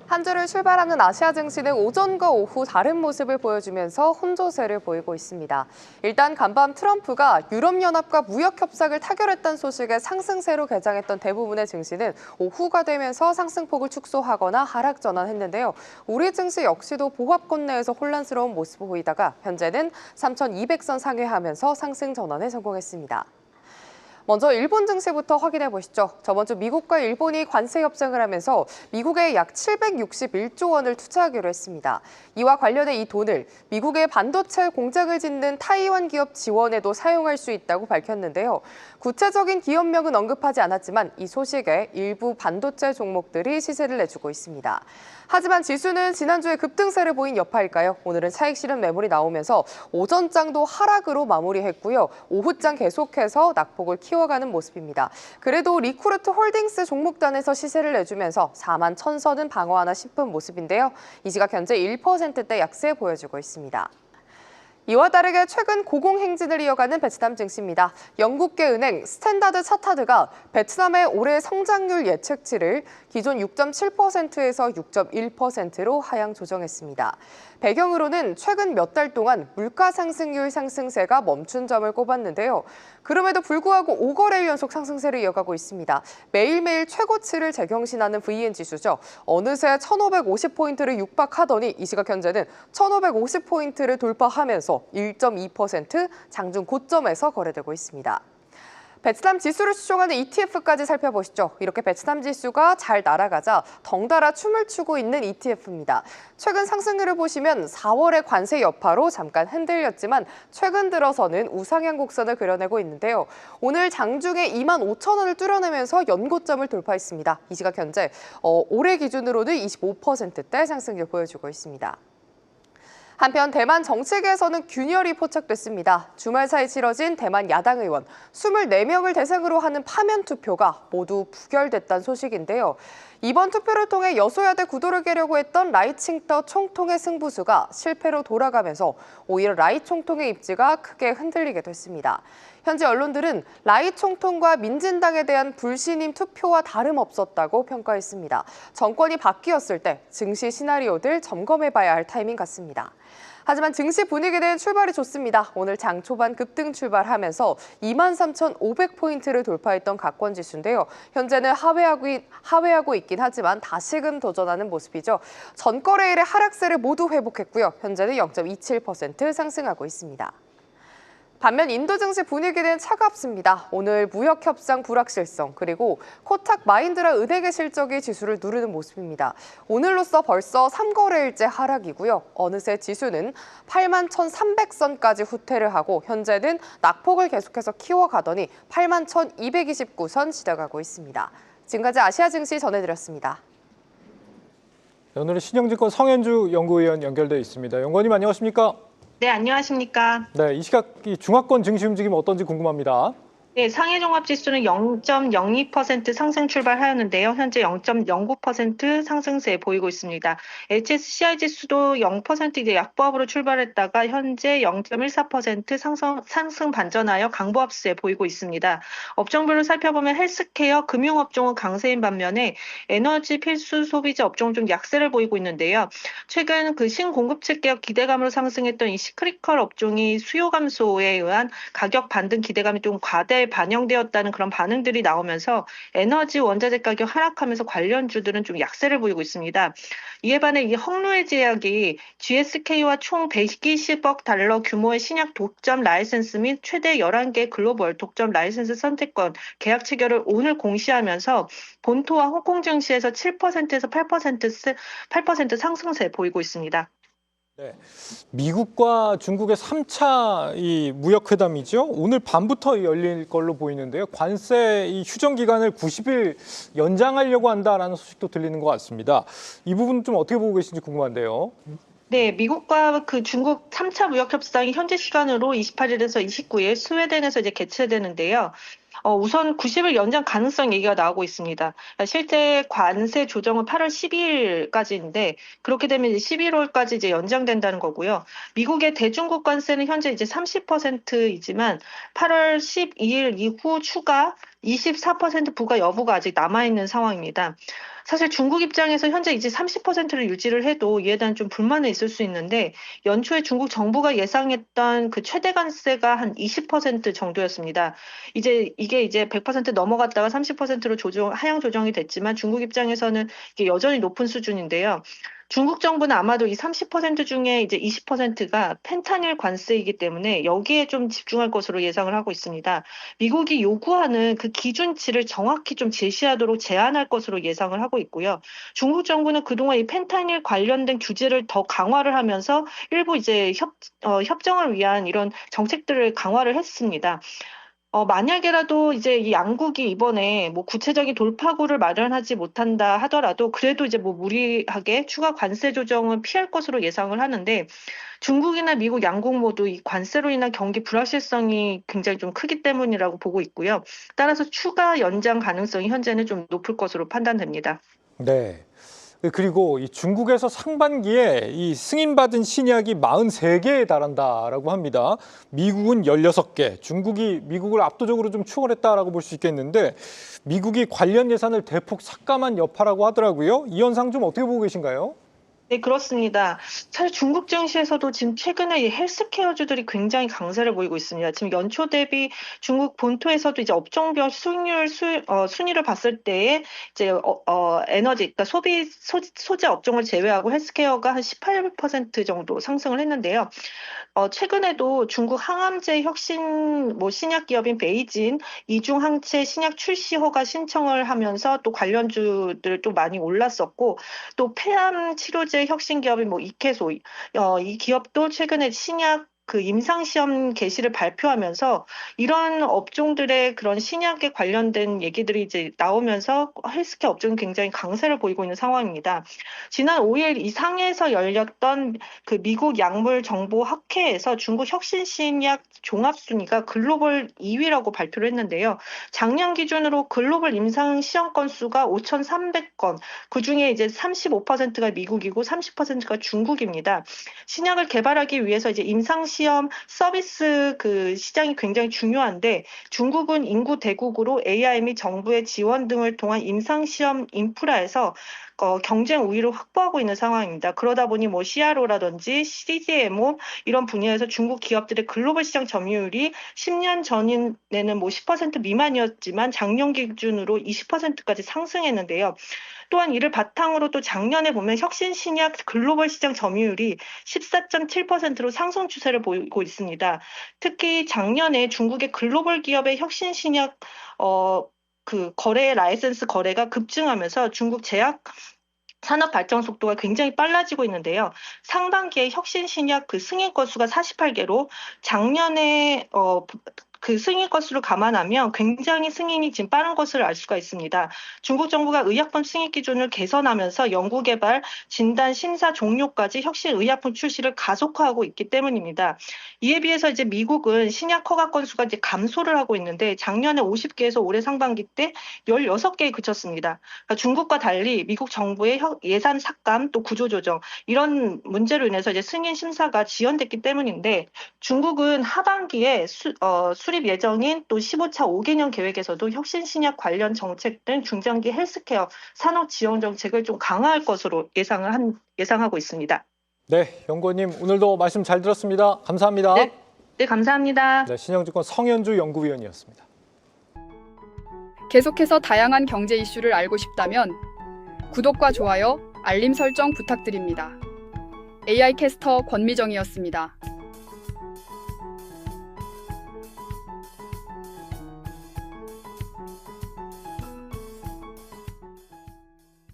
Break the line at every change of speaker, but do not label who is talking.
한 주를 출발하는 아시아 증시는 오전과 오후 다른 모습을 보여주면서 혼조세를 보이고 있습니다. 일단 간밤 트럼프가 유럽연합과 무역 협상을 타결했다는 소식에 상승세로 개장했던 대부분의 증시는 오후가 되면서 상승폭을 축소하거나 하락 전환했는데요. 우리 증시 역시도 보합권 내에서 혼란스러운 모습을 보이다가 현재는 3,200선 상회하면서 상승 전환에 성공했습니다. 먼저 일본 증시부터 확인해 보시죠. 저번 주 미국과 일본이 관세 협상을 하면서 미국에 약 761조 원을 투자하기로 했습니다. 이와 관련해 이 돈을 미국의 반도체 공장을 짓는 타이완 기업 지원에도 사용할 수 있다고 밝혔는데요. 구체적인 기업명은 언급하지 않았지만 이 소식에 일부 반도체 종목들이 시세를 내주고 있습니다. 하지만 지수는 지난주에 급등세를 보인 여파일까요? 오늘은 차익 실현 매물이 나오면서 오전장도 하락으로 마무리했고요. 오후장 계속해서 낙폭을 키워가는 모습입니다. 그래도 리크루트 홀딩스 종목단에서 시세를 내주면서 4만 1,000선은 방어하나 싶은 모습인데요. 이 시각 현재 1%대 약세 보여주고 있습니다. 이와 다르게 최근 고공행진을 이어가는 베트남 증시입니다. 영국계 은행 스탠다드 차타드가 베트남의 올해 성장률 예측치를 기존 6.7%에서 6.1%로 하향 조정했습니다. 배경으로는 최근 몇 달 동안 물가 상승률 상승세가 멈춘 점을 꼽았는데요. 그럼에도 불구하고 5거래일 연속 상승세를 이어가고 있습니다. 매일매일 최고치를 재경신하는 VN 지수죠. 어느새 1,550포인트를 육박하더니 이 시각 현재는 1,550포인트를 돌파하면서 1.2% 장중 고점에서 거래되고 있습니다. 베트남 지수를 추종하는 ETF까지 살펴보시죠. 이렇게 베트남 지수가 잘 날아가자 덩달아 춤을 추고 있는 ETF입니다. 최근 상승률을 보시면 4월의 관세 여파로 잠깐 흔들렸지만 최근 들어서는 우상향 곡선을 그려내고 있는데요. 오늘 장중에 25,000원을 뚫어내면서 연고점을 돌파했습니다. 이 시각 현재 올해 기준으로는 25%대 상승률 보여주고 있습니다. 한편 대만 정치계에서는 균열이 포착됐습니다. 주말 사이 치러진 대만 야당 의원 24명을 대상으로 하는 파면 투표가 모두 부결됐다는 소식인데요. 이번 투표를 통해 여소야대 구도를 깨려고 했던 라이 칭더 총통의 승부수가 실패로 돌아가면서 오히려 라이 총통의 입지가 크게 흔들리게 됐습니다. 현재 언론들은 라이 총통과 민진당에 대한 불신임 투표와 다름없었다고 평가했습니다. 정권이 바뀌었을 때 증시 시나리오들 점검해봐야 할 타이밍 같습니다. 하지만 증시 분위기는 출발이 좋습니다. 오늘 장 초반 급등 출발하면서 23,500포인트를 돌파했던 가권지수인데요. 현재는 하회하고 있긴 하지만 다시금 도전하는 모습이죠. 전거래일의 하락세를 모두 회복했고요. 현재는 0.27% 상승하고 있습니다. 반면 인도 증시 분위기는 차갑습니다. 오늘 무역 협상 불확실성 그리고 코탁 마힌드라 은행의 실적이 지수를 누르는 모습입니다. 오늘로써 벌써 3거래일째 하락이고요. 어느새 지수는 81,300선까지 후퇴를 하고 현재는 낙폭을 계속해서 키워가더니 81,229선 지나가고 있습니다. 지금까지 아시아 증시 전해드렸습니다.
오늘은 신영증권 성현주 연구위원 연결돼 있습니다. 연구원님 안녕하십니까?
네, 안녕하십니까.
네, 이 시각 이 중화권 증시 움직임 어떤지 궁금합니다.
네, 상해종합지수는 0.02% 상승 출발하였는데요. 현재 0.09% 상승세 보이고 있습니다. HSCI 지수도 0% 이제 약보합으로 출발했다가 현재 0.14% 상승 반전하여 강보합세 보이고 있습니다. 업종별로 살펴보면 헬스케어, 금융업종은 강세인 반면에 에너지 필수 소비재 업종은 좀 약세를 보이고 있는데요. 최근 그 신공급체 개혁 기대감으로 상승했던 이 시크릿컬 업종이 수요 감소에 의한 가격 반등 기대감이 좀 반영되었다는 그런 반응들이 나오면서 에너지 원자재 가격 하락하면서 관련주들은 좀 약세를 보이고 있습니다. 이에 반해 이 헝루의 제약이 GSK와 총 120억 달러 규모의 신약 독점 라이센스 및 최대 11개 글로벌 독점 라이센스 선택권 계약 체결을 오늘 공시하면서 본토와 홍콩 증시에서 7%에서 8% 상승세 보이고 있습니다.
네, 미국과 중국의 3차 이 무역 회담이죠. 오늘 밤부터 열릴 걸로 보이는데요. 관세 이 휴전 기간을 90일 연장하려고 한다라는 소식도 들리는 것 같습니다. 이 부분 좀 어떻게 보고 계신지 궁금한데요.
네, 미국과 그 중국 3차 무역 협상이 현지 시간으로 28일에서 29일 스웨덴에서 이제 개최되는데요. 우선 90일 연장 가능성 얘기가 나오고 있습니다. 실제 관세 조정은 8월 12일까지인데 그렇게 되면 이제 11월까지 이제 연장된다는 거고요. 미국의 대중국 관세는 현재 이제 30%이지만 8월 12일 이후 추가 24% 부과 여부가 아직 남아있는 상황입니다. 사실 중국 입장에서 현재 이제 30%를 유지를 해도 이에 대한 좀 불만은 있을 수 있는데 연초에 중국 정부가 예상했던 그 최대 관세가 한 20% 정도였습니다. 이게 이제 100% 넘어갔다가 30%로 하향 조정이 됐지만 중국 입장에서는 이게 여전히 높은 수준인데요. 중국 정부는 아마도 이 30% 중에 이제 20%가 펜타닐 관세이기 때문에 여기에 좀 집중할 것으로 예상을 하고 있습니다. 미국이 요구하는 그 기준치를 정확히 좀 제시하도록 제안할 것으로 예상을 하고 있고요. 중국 정부는 그동안 이 펜타닐 관련된 규제를 더 강화를 하면서 일부 이제 협정을 위한 이런 정책들을 강화를 했습니다. 만약에라도 이제 이 양국이 이번에 뭐 구체적인 돌파구를 마련하지 못한다 하더라도 그래도 이제 뭐 무리하게 추가 관세 조정은 피할 것으로 예상을 하는데 중국이나 미국 양국 모두 이 관세로 인한 경기 불확실성이 굉장히 좀 크기 때문이라고 보고 있고요. 따라서 추가 연장 가능성이 현재는 좀 높을 것으로 판단됩니다.
네. 그리고 이 중국에서 상반기에 이 승인받은 신약이 43개에 달한다라고 합니다. 미국은 16개, 중국이 미국을 압도적으로 좀 추월했다라고 볼 수 있겠는데 미국이 관련 예산을 대폭 삭감한 여파라고 하더라고요. 이 현상 좀 어떻게 보고 계신가요?
네, 그렇습니다. 사실 중국 증시에서도 지금 최근에 이 헬스케어주들이 굉장히 강세를 보이고 있습니다. 지금 연초 대비 중국 본토에서도 이제 업종별 수익률 순위를 봤을 때에 이제 에너지, 그러니까 소재 업종을 제외하고 헬스케어가 한 18% 정도 상승을 했는데요. 최근에도 중국 항암제 혁신 신약 기업인 베이진 이중 항체 신약 출시 허가 신청을 하면서 또 관련주들 또 많이 올랐었고 또 폐암 치료제 혁신 기업인 이케소 이 기업도 최근에 신약 그 임상시험 개시를 발표하면서 이런 업종들의 그런 신약에 관련된 얘기들이 이제 나오면서 헬스케어 업종이 굉장히 강세를 보이고 있는 상황입니다. 지난 5일 이 상해에서 열렸던 그 미국 약물정보학회에서 중국 혁신신약 종합순위가 글로벌 2위라고 발표를 했는데요. 작년 기준으로 글로벌 임상시험 건수가 5,300건, 그중에 이제 35%가 미국이고 30%가 중국입니다. 신약을 개발하기 위해서 이제 임상시험 서비스 그 시장이 굉장히 중요한데 중국은 인구 대국으로 AI 및 정부의 지원 등을 통한 임상시험 인프라에서 경쟁 우위를 확보하고 있는 상황입니다. 그러다 보니 CRO라든지 CDMO 이런 분야에서 중국 기업들의 글로벌 시장 점유율이 10년 전에는 10% 미만이었지만 작년 기준으로 20%까지 상승했는데요. 또한 이를 바탕으로 또 작년에 보면 혁신 신약 글로벌 시장 점유율이 14.7%로 상승 추세를 보이고 있습니다. 특히 작년에 중국의 글로벌 기업의 혁신 신약 그 라이센스 거래가 급증하면서 중국 제약 산업 발전 속도가 굉장히 빨라지고 있는데요. 상반기에 혁신 신약 그 승인 건수가 48개로 작년에 그 승인 건수를 감안하면 굉장히 승인이 지금 빠른 것을 알 수가 있습니다. 중국 정부가 의약품 승인 기준을 개선하면서 연구개발, 진단, 심사 종료까지 혁신 의약품 출시를 가속화하고 있기 때문입니다. 이에 비해서 이제 미국은 신약 허가 건수가 이제 감소를 하고 있는데 작년에 50개에서 올해 상반기 때 16개에 그쳤습니다. 그러니까 중국과 달리 미국 정부의 예산 삭감 또 구조조정 이런 문제로 인해서 이제 승인 심사가 지연됐기 때문인데 중국은 하반기에 수립 예정인 또 15차 5개년 계획에서도 혁신 신약 관련 정책 등 중장기 헬스케어 산업 지원 정책을 좀 강화할 것으로 예상하고 있습니다.
네, 연구원님 오늘도 말씀 잘 들었습니다. 감사합니다.
네, 감사합니다.
네, 신영증권 성현주 연구위원이었습니다.
계속해서 다양한 경제 이슈를 알고 싶다면 구독과 좋아요, 알림 설정 부탁드립니다. AI 캐스터 권미정이었습니다.